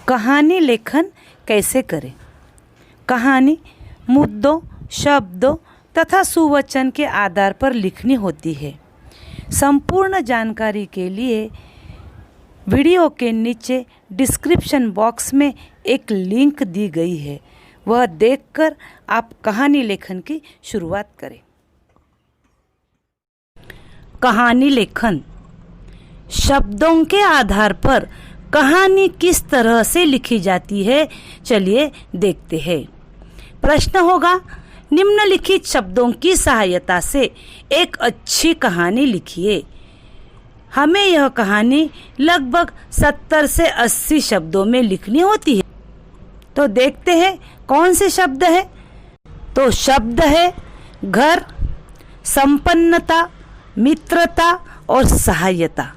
कहानी लेखन कैसे करें। कहानी मुद्दों, शब्दों तथा सुवचन के आधार पर लिखनी होती है। संपूर्ण जानकारी के लिए वीडियो के नीचे डिस्क्रिप्शन बॉक्स में एक लिंक दी गई है, वह देखकर आप कहानी लेखन की शुरुआत करें। कहानी लेखन। शब्दों के आधार पर कहानी किस तरह से लिखी जाती है, चलिए देखते हैं। प्रश्न होगा, निम्नलिखित शब्दों की सहायता से एक अच्छी कहानी लिखिए। हमें यह कहानी लगभग 70 से 80 शब्दों में लिखनी होती है। तो देखते हैं कौन से शब्द है। तो शब्द है घर, संपन्नता, मित्रता और सहायता।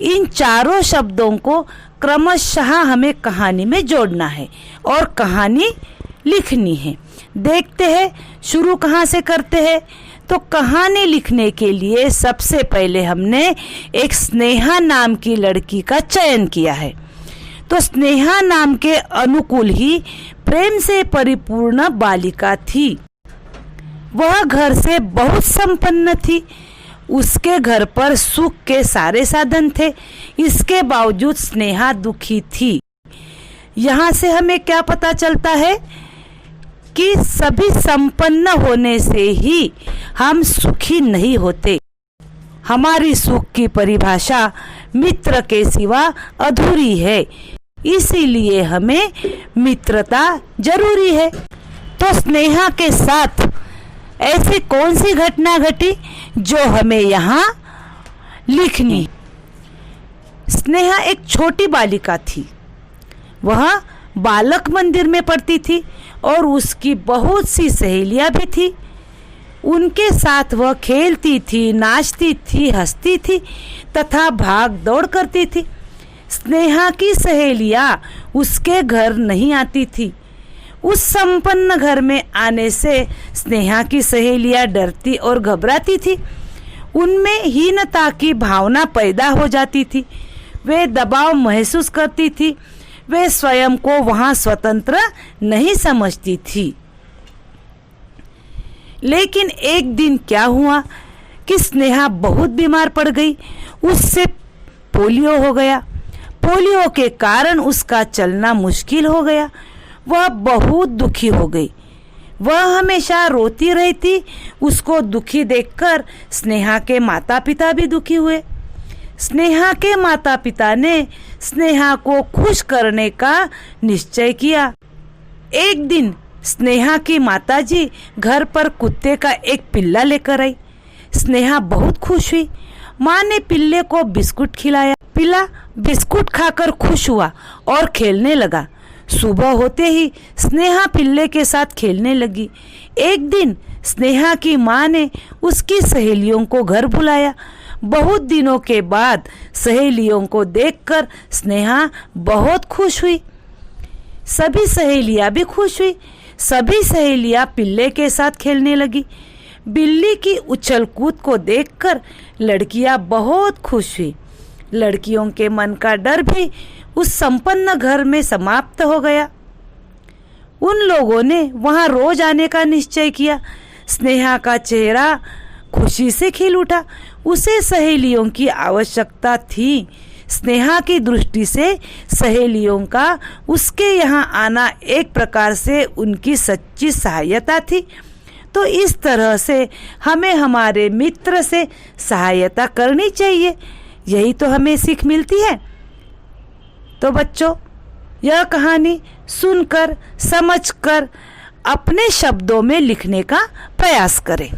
इन चारों शब्दों को क्रमशः हमें कहानी में जोड़ना है और कहानी लिखनी है। देखते हैं शुरू कहाँ से करते हैं। तो कहानी लिखने के लिए सबसे पहले हमने एक स्नेहा नाम की लड़की का चयन किया है। तो स्नेहा नाम के अनुकूल ही प्रेम से परिपूर्ण बालिका थी। वह घर से बहुत संपन्न थी। उसके घर पर सुख के सारे साधन थे। इसके बावजूद स्नेहा दुखी थी। यहाँ से हमें क्या पता चलता है कि सभी संपन्न होने से ही हम सुखी नहीं होते। हमारी सुख की परिभाषा मित्र के सिवा अधूरी है, इसीलिए हमें मित्रता जरूरी है। तो स्नेहा के साथ ऐसी कौन सी घटना घटी जो हमें यहाँ लिखनी। स्नेहा एक छोटी बालिका थी। वह बालक मंदिर में पढ़ती थी और उसकी बहुत सी सहेलियां भी थी। उनके साथ वह खेलती थी, नाचती थी, हंसती थी तथा भाग दौड़ करती थी। स्नेहा की सहेलियां उसके घर नहीं आती थी। उस संपन्न घर में आने से स्नेहा की सहेलियां डरती और घबराती थी। उनमें हीनता की भावना पैदा हो जाती थी। वे दबाव महसूस करती थी। वे स्वयं को वहां स्वतंत्र नहीं समझती थी। लेकिन एक दिन क्या हुआ कि स्नेहा बहुत बीमार पड़ गई। उससे पोलियो हो गया। पोलियो के कारण उसका चलना मुश्किल हो गया। वह बहुत दुखी हो गई। वह हमेशा रोती रहती। उसको दुखी देखकर स्नेहा के माता पिता भी दुखी हुए। स्नेहा के माता पिता ने स्नेहा को खुश करने का निश्चय किया। एक दिन स्नेहा की माताजी घर पर कुत्ते का एक पिल्ला लेकर आई। स्नेहा बहुत खुश हुई। माँ ने पिल्ले को बिस्कुट खिलाया। पिल्ला बिस्कुट खाकर खुश हुआ और खेलने लगा। सुबह होते ही स्नेहा पिल्ले के साथ खेलने लगी। एक दिन स्नेहा की माँ ने उसकी सहेलियों को घर बुलाया। बहुत दिनों के बाद सहेलियों को देखकर स्नेहा बहुत खुश हुई। सभी सहेलियां भी खुश हुई। सभी सहेलियां पिल्ले के साथ खेलने लगी। बिल्ली की उछल कूद को देखकर लड़कियां बहुत खुश हुई। लड़कियों के मन का डर भी उस संपन्न घर में समाप्त हो गया। उन लोगों ने वहां रोज आने का निश्चय किया। स्नेहा का चेहरा खुशी से खिल उठा। उसे सहेलियों की आवश्यकता थी। स्नेहा की दृष्टि से सहेलियों का उसके यहाँ आना एक प्रकार से उनकी सच्ची सहायता थी। तो इस तरह से हमें हमारे मित्र से सहायता करनी चाहिए। यही तो हमें सीख मिलती है। तो बच्चों, यह कहानी सुनकर, समझकर अपने शब्दों में लिखने का प्रयास करें।